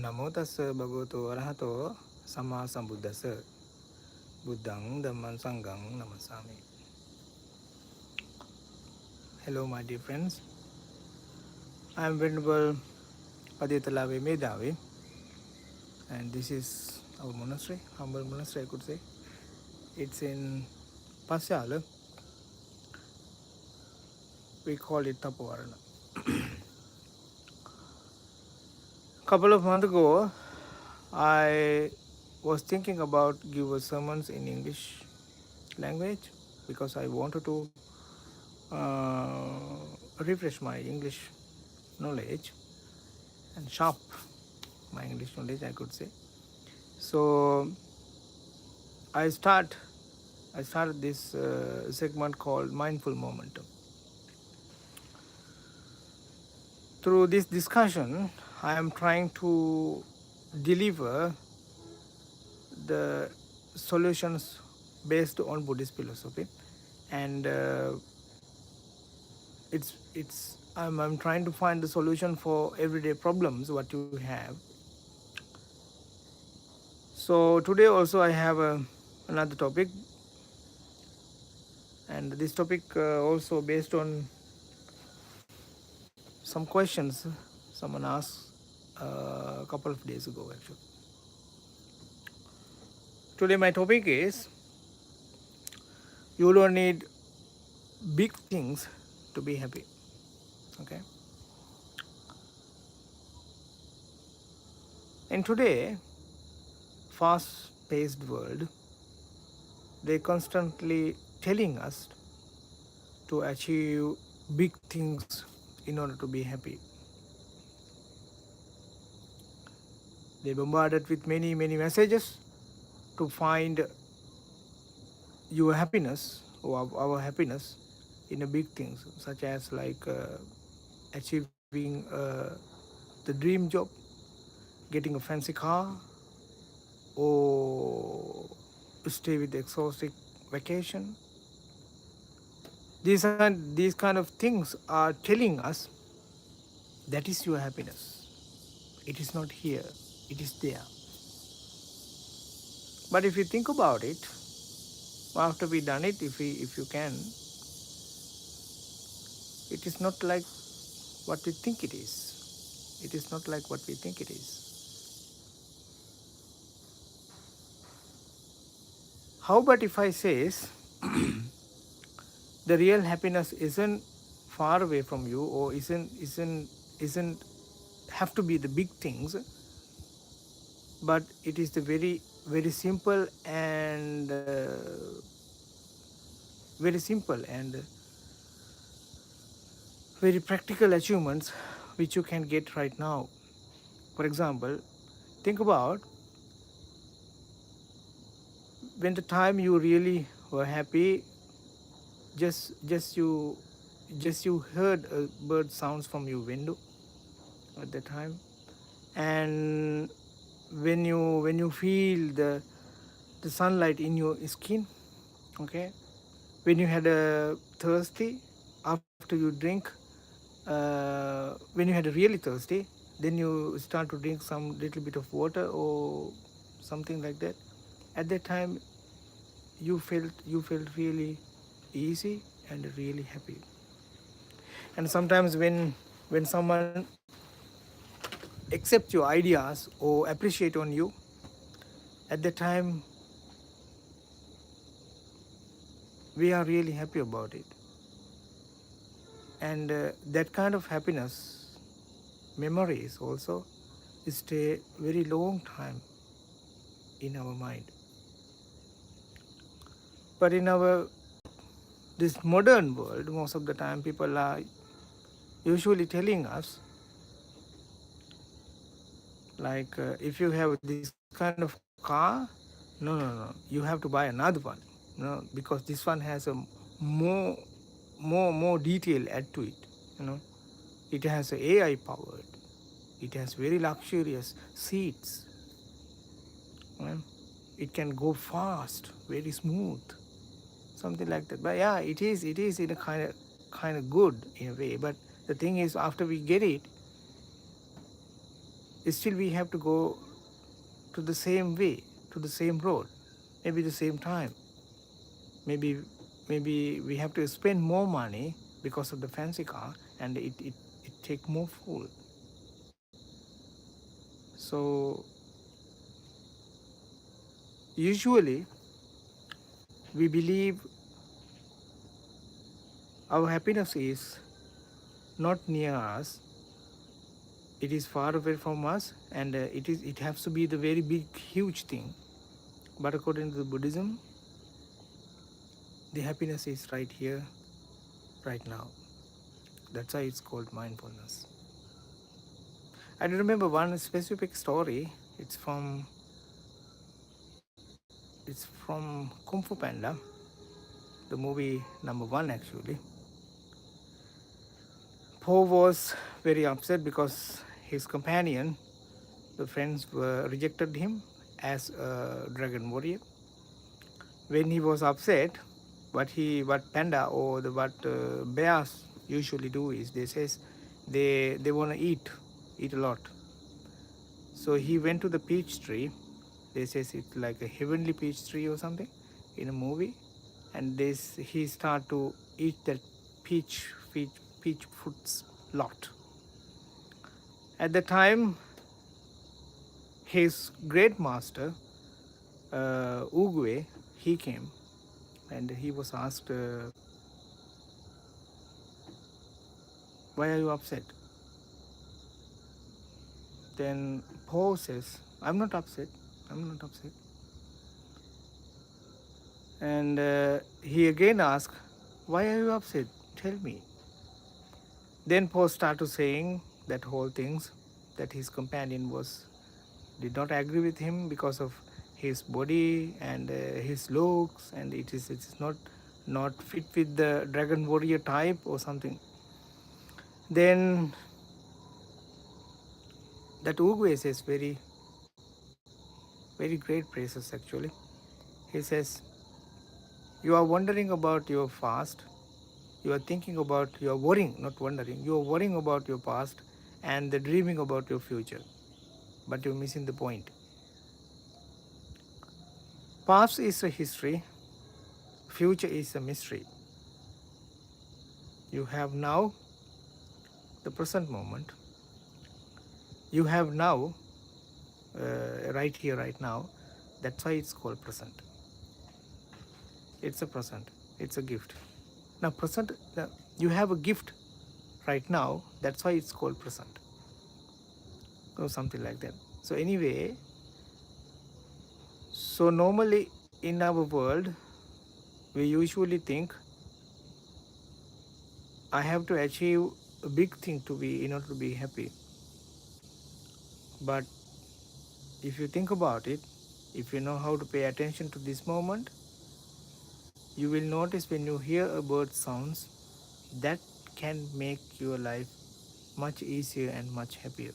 Namo tassa bhagavato arahato samma sambuddhassa. Buddhang Dhamman Sanghang Namasami. Hello, my dear friends. I am Venerable Paditalawe Medavi, and this is our monastery, humble monastery, I could say. It's in Pashala. We call it Thapoarana. Couple of months ago, I was thinking about give a sermons in English language because I wanted to refresh my English knowledge and sharp my English knowledge, I could say. So I started this segment called Mindful Momentum. Through this discussion, I am trying to deliver the solutions based on Buddhist philosophy, and I'm trying to find the solution for everyday problems what you have. So today also I have another topic, and this topic also based on some questions someone asked a couple of days ago actually. Today my topic is, you don't need big things to be happy. Okay. In today fast-paced world, they constantly telling us to achieve big things in order to be happy. They bombarded with many messages to find your happiness or our happiness in a big things, such as like achieving the dream job, getting a fancy car, or stay with the exotic vacation. These kind of things are telling us that is your happiness. It is not here, it is there. But if you think about it, after we done it, if you can, it is not like what we think it is. It is not like what we think it is. How about if I says the real happiness isn't far away from you, or isn't have to be the big things, but it is the very simple and very practical achievements which you can get right now. For example, think about when the time you really were happy, just you heard a bird sounds from your window at the time, and when you feel the sunlight in your skin, okay, when you had a thirsty after you drink, when you had a really thirsty, then you start to drink some little bit of water or something like that. At that time you felt really easy and really happy. And sometimes when someone accepts your ideas or appreciate on you, at that time we are really happy about it. And that kind of happiness memories also stay very long time in our mind. But in our this modern world, most of the time people are usually telling us like if you have this kind of car, no, you have to buy another one, because this one has a more detail add to it. It has a AI powered, it has very luxurious seats, it can go fast, very smooth, something like that. But yeah, it is in a kind of good in a way. But the thing is, after we get it, still we have to go to the same way, to the same road, maybe the same time. Maybe we have to spend more money because of the fancy car, and it take more fuel. So usually we believe our happiness is not near us, it is far away from us, and it has to be the very big huge thing. But according to the Buddhism, the happiness is right here, right now. That's why it's called mindfulness. I remember one specific story. It's from Kung Fu Panda, the movie number one actually. Po was very upset because his companion, the friends, were rejected him as a dragon warrior. When he was upset, what panda or what bears usually do is they want to eat a lot. So he went to the peach tree. They says it's like a heavenly peach tree or something in a movie, and he start to eat that peach fruits lot. At the time, his great master Ugue, he came, and he was asked, "Why are you upset?" Then Po says, "I'm not upset. I'm not upset." And he again asked, "Why are you upset? Tell me." Then Po started saying that whole things, that his companion did not agree with him because of his body and his looks, and it's not fit with the dragon warrior type or something. Then that Ugue says very great praises actually. He says, "You are wondering about your past. You are thinking about, you are worrying, not wondering. You are worrying about your past and the dreaming about your future. But you're missing the point. Past is a history. Future is a mystery. You have now the present moment. You have now, right here, right now. That's why it's called present. It's a present. It's a gift. Now, you have a gift right now. That's why it's called present, or something like that. So anyway, so normally in our world, we usually think I have to achieve a big thing to be in order to be happy. But if you think about it, if you know how to pay attention to this moment, you will notice when you hear a bird sounds, that can make your life much easier and much happier.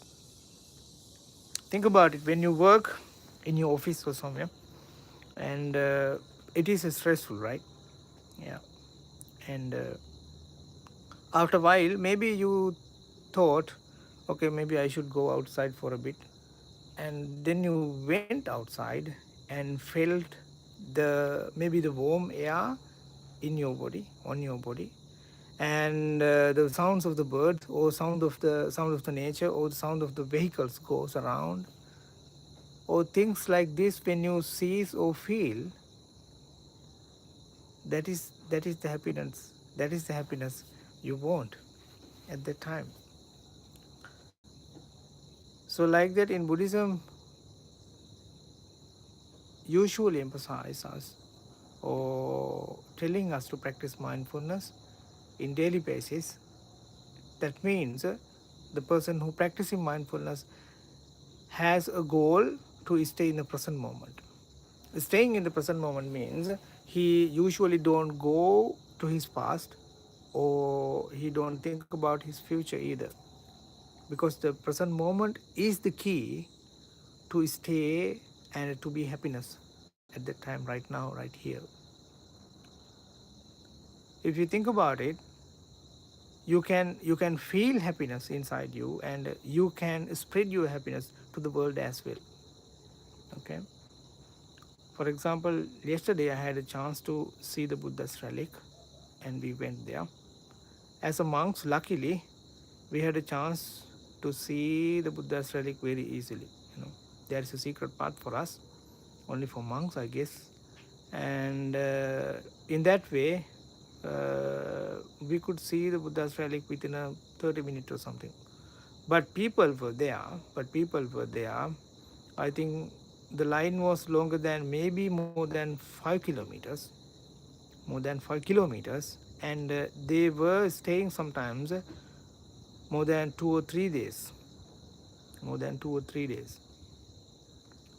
Think about it, when you work in your office or somewhere, and it is stressful, right? Yeah. And after a while, maybe you thought, okay, maybe I should go outside for a bit. And then you went outside and felt maybe the warm air in your body, on your body, and the sounds of the birds, or sound of the nature, or the sound of the vehicles goes around, or things like this. When you see or feel, that is the happiness. That is the happiness you want at that time. So like that, in Buddhism usually emphasize us, or telling us to practice mindfulness in daily basis. That means the person who practicing mindfulness has a goal to stay in the present moment. Staying in the present moment means he usually don't go to his past, or he don't think about his future either, because the present moment is the key to stay and to be happiness at that time, right now, right here. If you think about it, you can feel happiness inside you, and you can spread your happiness to the world as well. Okay. For example, yesterday I had a chance to see the Buddha's relic, and we went there. As a monks, luckily, we had a chance to see the Buddha's relic very easily. There is a secret path for us, only for monks, I guess. And in that way, we could see the Buddha's relic within a 30 minutes or something. But people were there. I think the line was longer than maybe more than 5 kilometers. And they were staying sometimes more than 2 or 3 days.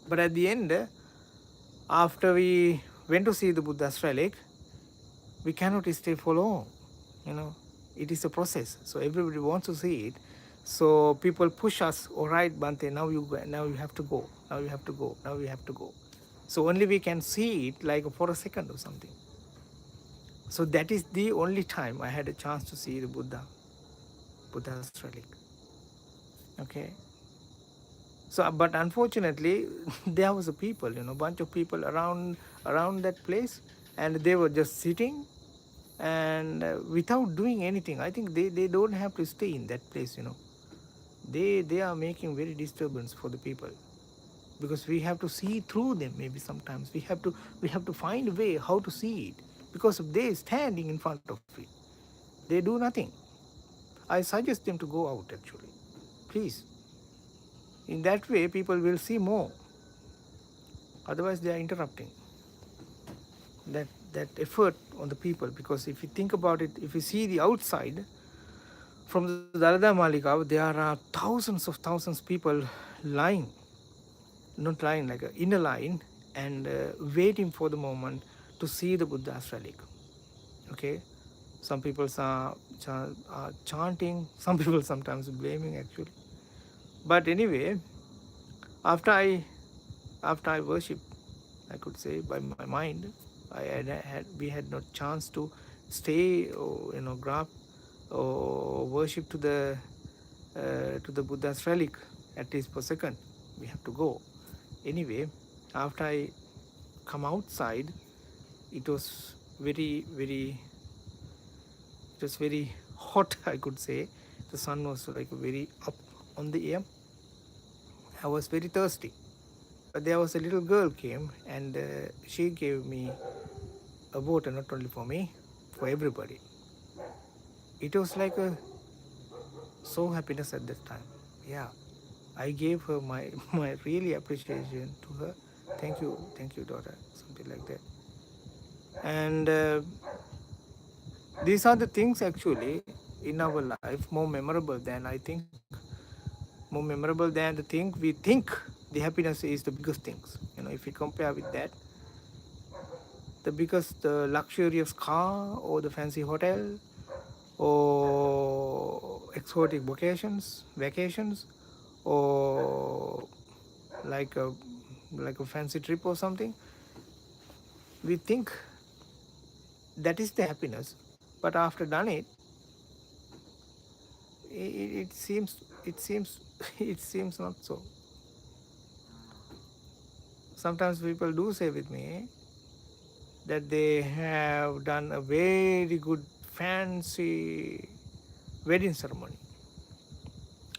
But at the end, after we went to see the Buddha's relic, we cannot stay for long. It is a process. So everybody wants to see it. So people push us. All right, Bante, now you have to go. Now you have to go. So only we can see it like for a second or something. So that is the only time I had a chance to see the Buddha's relic. Okay. So, but unfortunately, there was a people, bunch of people around that place, and they were just sitting and without doing anything. I think they don't have to stay in that place. They are making very disturbance for the people, because we have to see through them. Maybe sometimes we have to find a way how to see it, because if they standing in front of it, they do nothing. I suggest them to go out, actually, please. In that way, people will see more. Otherwise, they are interrupting that effort on the people. Because if you think about it, if you see the outside from the Dalada Malika, there are thousands people lying, not lying, like in a line, and waiting for the moment to see the Buddha's relic. Okay, some people are chanting, some people sometimes blaming, actually. But anyway, after I worship, I could say, by my mind, we had no chance to stay or grab or worship to the Buddha's relic at least per second. We have to go. Anyway, after I come outside, it was very hot, I could say. The sun was like very up on the air. I was very thirsty. But there was a little girl came, and she gave me a water, not only for me, for everybody. It was like so happiness at that time. Yeah, I gave her my really appreciation to her. Thank you, daughter, something like that. And these are the things, actually, in our life, more memorable than the thing we think. The happiness is the biggest things. If we compare with that, the luxurious car, or the fancy hotel, or exotic vacations, or like a fancy trip or something, we think that is the happiness. But after done it, it seems it seems not so. Sometimes people do say with me that they have done a very good fancy wedding ceremony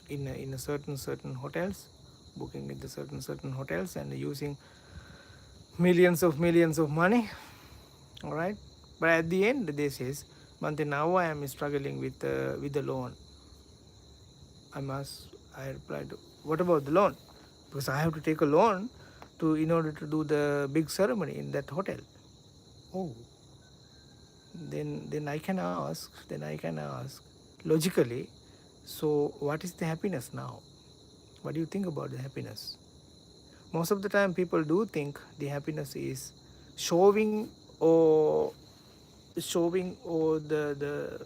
in a certain hotels, booking with the certain hotels, and using millions of money. All right, but at the end they says, Bante, now I am struggling with the loan. I replied, what about the loan? Because I have to take a loan in order to do the big ceremony in that hotel. Oh, then I can ask logically, so what is the happiness now? What do you think about the happiness? Most of the time people do think the happiness is showing or the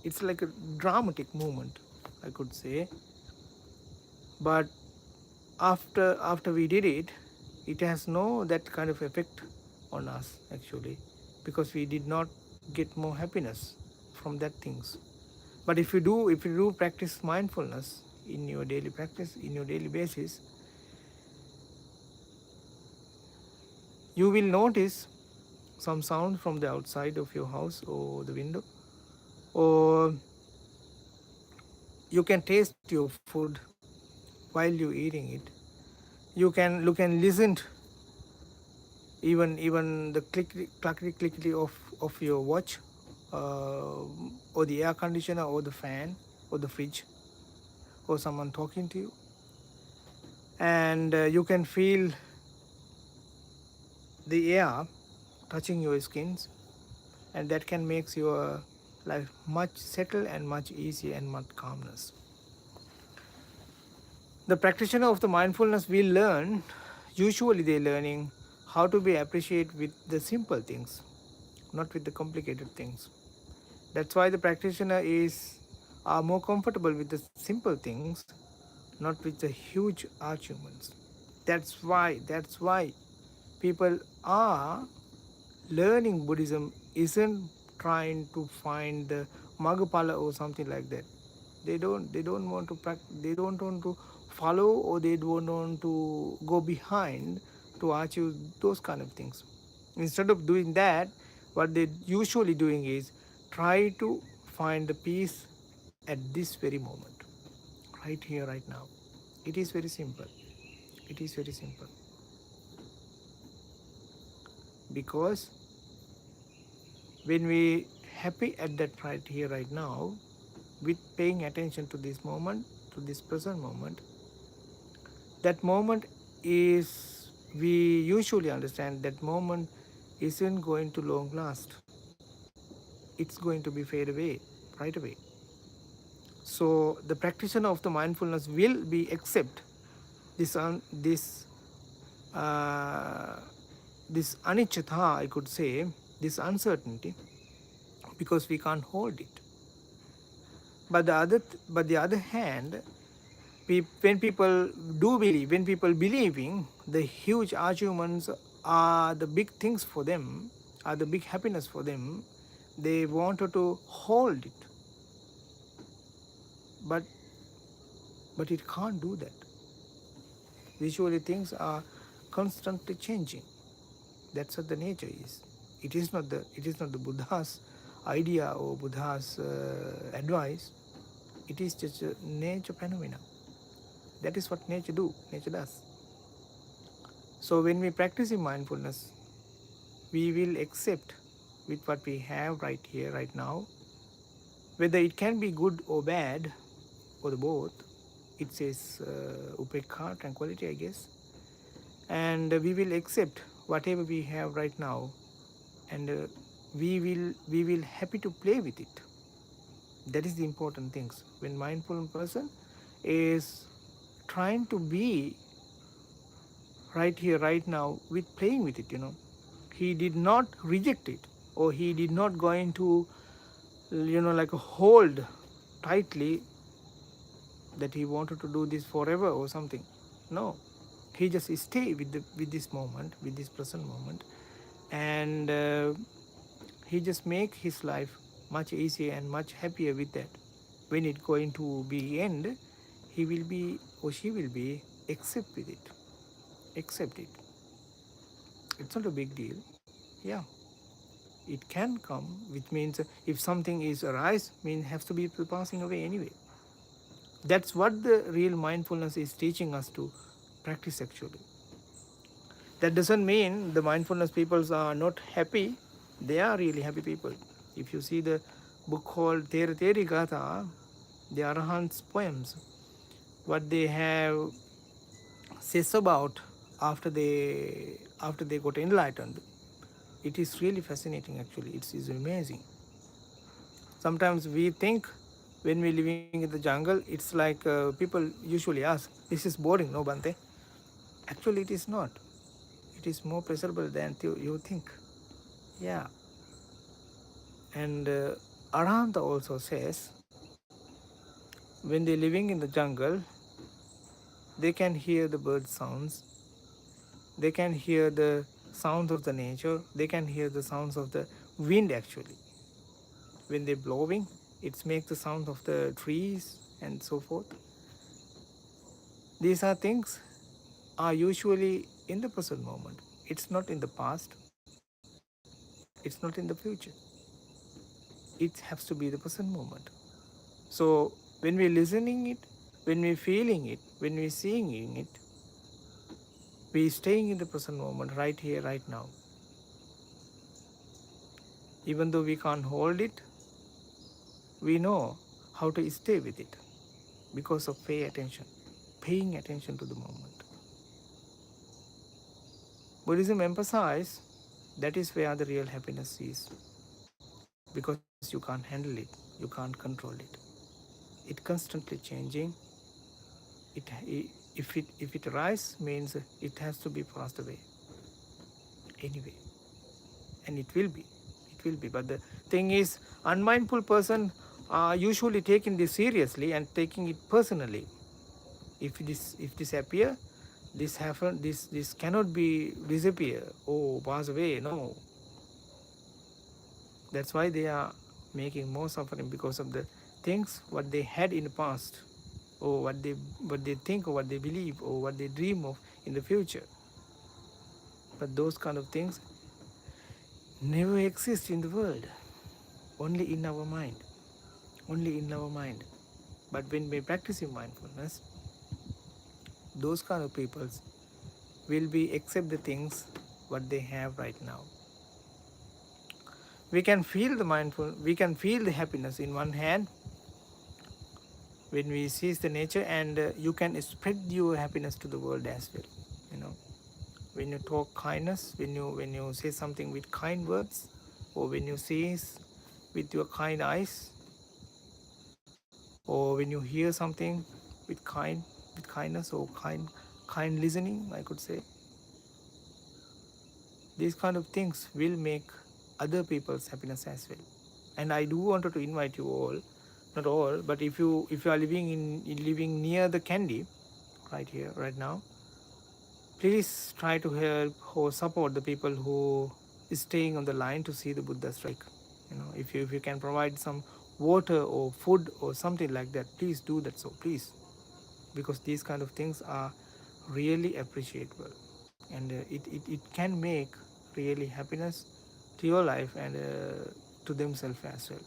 it's like a dramatic moment, I could say. But after we did it, it has no that kind of effect on us, actually, because we did not get more happiness from that things. But if you do practice mindfulness in your daily practice, in your daily basis, you will notice some sound from the outside of your house or the window, or you can taste your food while you're eating it. You can listen to even the clickety of your watch, or the air conditioner or the fan or the fridge or someone talking to you, and you can feel the air touching your skins, and that can make your life much settled and much easier and much calmness. The practitioner of the mindfulness will learn, usually they're learning how to be appreciated with the simple things, not with the complicated things. That's why the practitioner are more comfortable with the simple things, not with the huge achievements. That's why people are learning Buddhism isn't trying to find the Magapala or something like that. They don't want to they don't want to follow, or they don't want to go behind to achieve those kind of things. Instead of doing that, what they usually doing is try to find the peace at this very moment, right here, right now. It is very simple. It is very simple. Because when we happy at that right here, right now, with paying attention to this moment, to this present moment, that moment is, we usually understand that moment isn't going to long last. It's going to be fade away right away. So the practitioner of the mindfulness will be accept uh, this anicca, I could say, this uncertainty, because we can't hold it. But the other hand, when people do believe, when people believing the huge achievements are the big things for them, are the big happiness for them, they wanted to hold it, but it can't do that. Usually things are constantly changing. That's what the nature is. It is not the Buddha's idea or Buddha's advice. It is just a nature phenomena. That is what nature does. So when we practice in mindfulness, we will accept with what we have right here, right now, whether it can be good or bad, or the both. It says upekha, tranquility, I guess. And we will accept whatever we have right now, and we will happy to play with it. That is the important things. When mindful person is trying to be right here, right now, with playing with it, he did not reject it, or he did not going to, like hold tightly that he wanted to do this forever or something. No, he just stay with this moment, with this present moment, and he just make his life much easier and much happier with that. When it going to be end, he will be, or she will be, accept with it, accept it. It's not a big deal. Yeah, it can come, which means if something is arise, means has to be passing away anyway. That's what the real mindfulness is teaching us to practice actually. That doesn't mean the mindfulness peoples are not happy. They are really happy people. If you see the book called Tera Teri Gatha, the Arahant's poems, what they have says about after they got enlightened, it is really fascinating actually. It's amazing. Sometimes we think when we're living in the jungle, it's like people usually ask, this is boring, no Bante? Actually, it is not. It is more pleasurable than you think. Yeah. And Arahanta also says, when they're living in the jungle, they can hear the bird sounds, they can hear the sounds of the nature, they can hear the sounds of the wind actually. When they're blowing, It makes the sound of the trees and so forth. These are things are usually in the present moment. It's not in the past. It's not in the future. It has to be the present moment. So when we're listening it, when we're feeling it, when we're seeing it, we're staying in the present moment, right here, right now. Even though we can't hold it, we know how to stay with it because of paying attention to the moment. Buddhism emphasizes that is where the real happiness is, because you can't handle it, you can't control it. It constantly changing. If it arises, means it has to be passed away anyway, and it will be. But the thing is, unmindful person are usually taking this seriously and taking it personally. If this appear, this happen, this cannot be disappear. Oh, pass away. No, that's why they are making more suffering, because of the things what they had in the past, or what they think, or what they believe, or what they dream of in the future. But those kind of things never exist in the world, only in our mind, only in our mind. But when we practice mindfulness, those kind of peoples will be accept the things what they have right now. We can feel the happiness in one hand when we see the nature, and you can spread your happiness to the world as well. You know, when you talk kindness, when you say something with kind words, or when you see with your kind eyes, or when you hear something with kindness, or kind listening, I could say, these kind of things will make other people's happiness as well. And I do wanted to invite you all, not all, but if you are living near the candy, right here, right now, please try to help or support the people who is staying on the line to see the Buddha strike. If you can provide some water or food or something like that, please do that. So please, because these kind of things are really appreciable, and it can make really happiness to your life, and to themselves as well.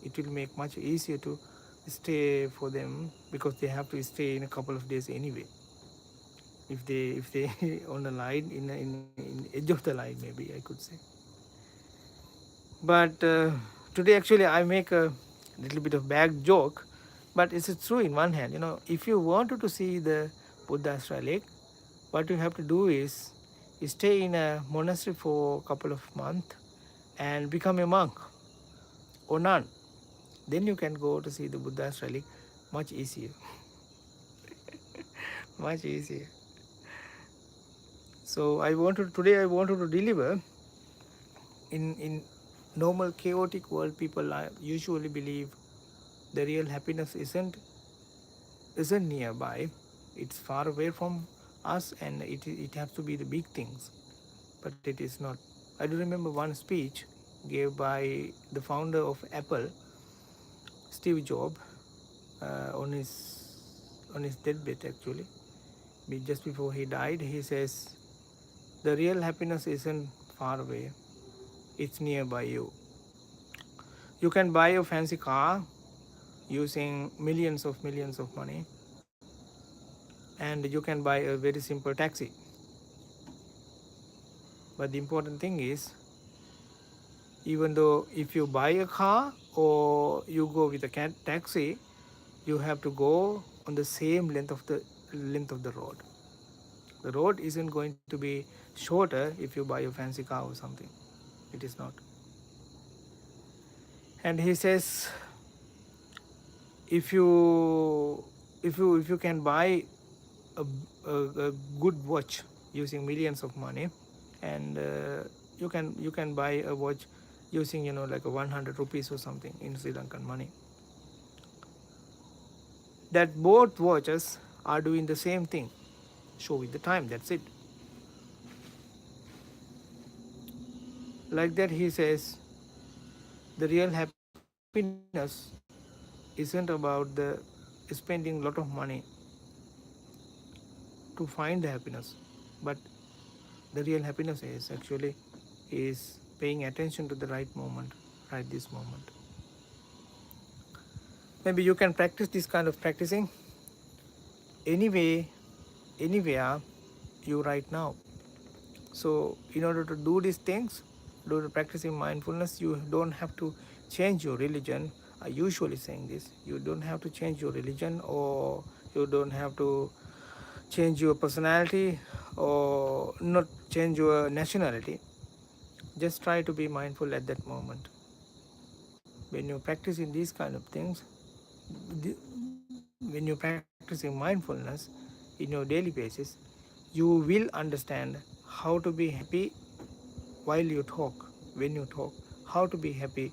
It will make much easier to stay for them, because they have to stay in a couple of days anyway, if they on the line, in edge of the line, maybe I could say. But today actually I make a little bit of bad joke, but it's true. In one hand, if you wanted to see the Buddha's relic, what you have to do is stay in a monastery for a couple of months and become a monk or nun. Then you can go to see the Buddha's relic much easier. Much easier. So today I wanted to deliver in normal chaotic world. People usually believe the real happiness isn't nearby. It's far away from us, and it has to be the big things. But it is not. I do remember one speech gave by the founder of Apple, Steve Jobs, on his deathbed actually. Just before he died, he says, the real happiness isn't far away, it's nearby you. You can buy a fancy car using millions of money, and you can buy a very simple taxi. But the important thing is, even though if you buy a car or you go with a taxi, you have to go on the same length of the road. The road isn't going to be shorter if you buy a fancy car or something. It is not. And he says, if you can buy a, a good watch using millions of money, and you can buy a watch using like a 100 rupees or something in Sri Lankan money, that both watches are doing the same thing, showing the time. That's it. Like that, he says, the real happiness isn't about the spending a lot of money to find the happiness, but the real happiness is actually is paying attention to the right moment, right this moment. Maybe you can practice this kind of practicing anyway, anywhere you right now. So in order to do these things, do the practicing mindfulness, you don't have to change your religion. I usually saying this, you don't have to change your religion, or you don't have to change your personality, or not change your nationality. Just try to be mindful at that moment. When you practice in these kind of things, when you're practicing mindfulness in your daily basis, you will understand how to be happy while you talk, when you talk, how to be happy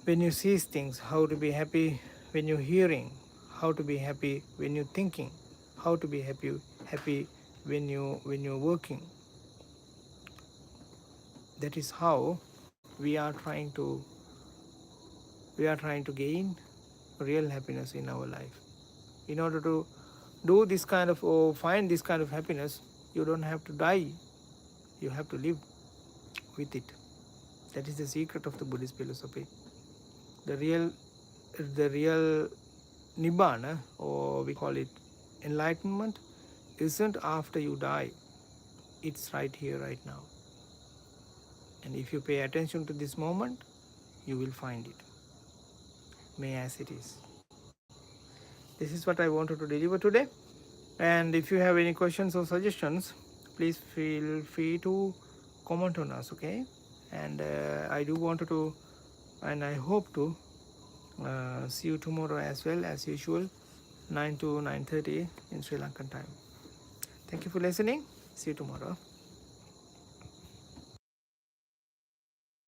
when you see things, how to be happy when you're hearing, how to be happy when you're thinking, how to be happy when you're working. That is how we are trying to gain real happiness in our life. In order to do this kind of, or find this kind of happiness, you don't have to die, you have to live with it. That is the secret of the Buddhist philosophy. The real nibbana, or we call it enlightenment, isn't after you die, it's right here, right now. And if you pay attention to this moment, you will find it. May as it is. This is what I wanted to deliver today. And if you have any questions or suggestions, please feel free to comment on us, okay? And I do want to, and I hope to see you tomorrow as well, as usual, 9 to 9:30 in Sri Lankan time. Thank you for listening. See you tomorrow.